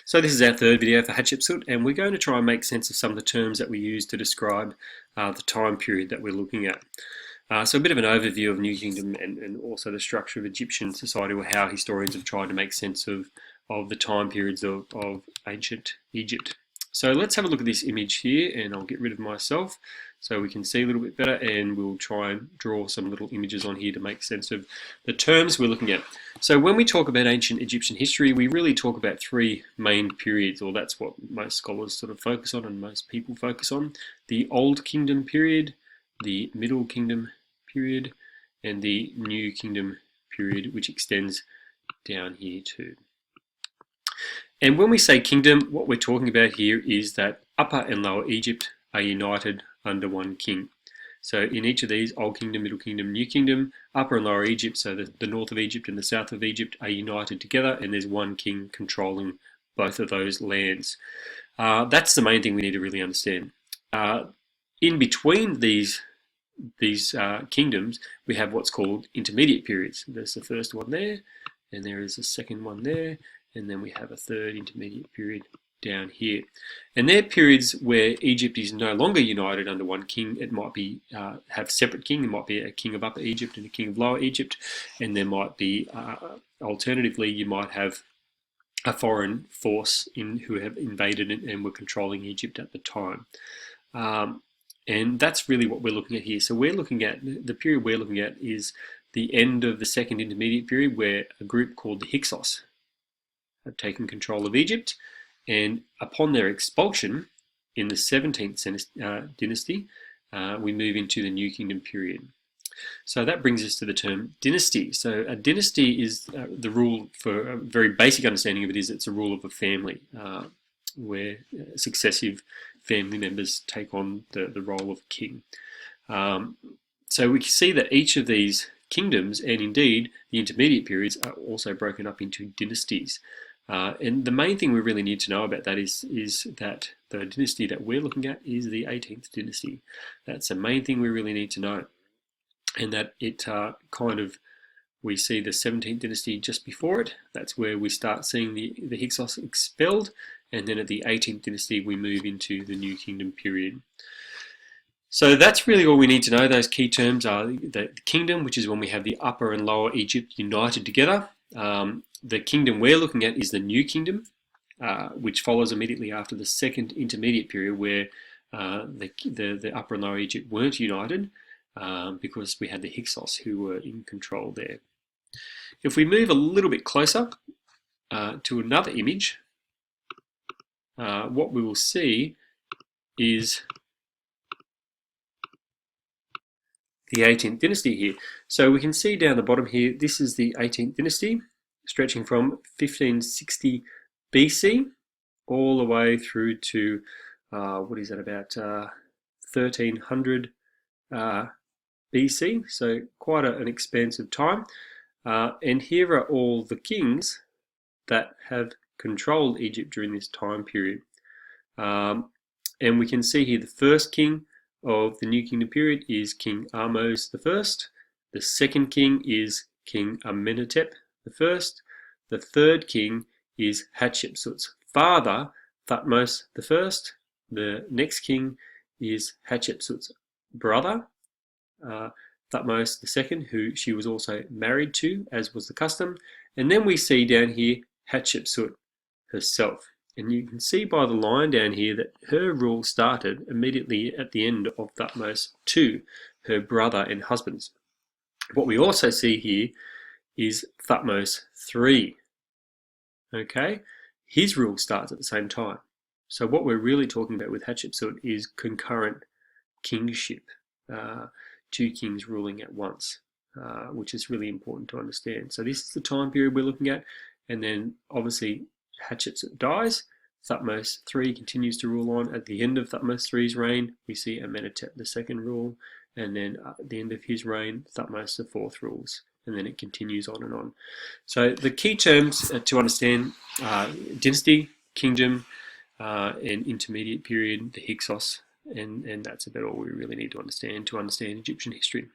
So this is our third video for Hatshepsut, and we're going to try and make sense of some of the terms that we use to describe the time period that we're looking at. So a bit of an overview of New Kingdom and also the structure of Egyptian society, or how historians have tried to make sense of the time periods of ancient Egypt. So let's have a look at this image here, and I'll get rid of myself so we can see a little bit better, and we'll try and draw some little images on here to make sense of the terms we're looking at. So when we talk about ancient Egyptian history, we really talk about three main periods, or that's what most scholars sort of focus on and most people focus on. The Old Kingdom period, the Middle Kingdom period, and the New Kingdom period, which extends down here too. And when we say kingdom, what we're talking about here is that Upper and Lower Egypt are united under one king. So in each of these, Old Kingdom, Middle Kingdom, New Kingdom, Upper and Lower Egypt, so the north of Egypt and the south of Egypt are united together, and there's one king controlling both of those lands. That's the main thing we need to really understand. In between these kingdoms, we have what's called intermediate periods. There's the first one there, and there is a second one there, and then we have a third intermediate period down here. And they're periods where Egypt is no longer united under one king. It might be have separate king. There might be a king of Upper Egypt and a king of Lower Egypt, and there might be alternatively, you might have a foreign force who have invaded and were controlling Egypt at the time. And that's really what we're looking at here. So we're looking at, the period we're looking at is the end of the second intermediate period, where a group called the Hyksos have taken control of Egypt, and upon their expulsion in the 17th dynasty, we move into the New Kingdom period. So that brings us to the term dynasty. So a dynasty is the rule, for a very basic understanding of it, is it's a rule of a family, where successive family members take on the role of king. So we can see that each of these kingdoms, and indeed the intermediate periods, are also broken up into dynasties. And the main thing we really need to know about that is that the dynasty that we're looking at is the 18th dynasty. That's the main thing we really need to know. And that it we see the 17th dynasty just before it. That's where we start seeing the Hyksos expelled. And then at the 18th dynasty, we move into the New Kingdom period. So that's really all we need to know. Those key terms are the kingdom, which is when we have the Upper and Lower Egypt united together. The kingdom we're looking at is the New Kingdom, which follows immediately after the second intermediate period, where the Upper and Lower Egypt weren't united, because we had the Hyksos who were in control there. If we move a little bit closer to another image, what we will see is the 18th dynasty here. So we can see down the bottom here, this is the 18th dynasty, stretching from 1560 BC all the way through to, what is that, about 1300 BC, so quite an expansive time. And here are all the kings that have controlled Egypt during this time period. And we can see here the first king of the New Kingdom period is King Ahmose I. The second king is King Amenhotep I. The third king is Hatshepsut's father, Thutmose I. The next king is Hatshepsut's brother, Thutmose II, who she was also married to, as was the custom. And then we see down here Hatshepsut herself. And you can see by the line down here that her rule started immediately at the end of Thutmose II, her brother and husband's. What we also see here is Thutmose III. Okay, his rule starts at the same time. So what we're really talking about with Hatshepsut is concurrent kingship, two kings ruling at once, which is really important to understand. So this is the time period we're looking at, and then obviously Hatshepsut dies, Thutmose III continues to rule on. At the end of Thutmose III's reign, we see Amenhotep II rule, and then at the end of his reign, Thutmose IV rules, and then it continues on and on. So the key terms to understand dynasty, kingdom, and intermediate period, the Hyksos, and that's about all we really need to understand Egyptian history.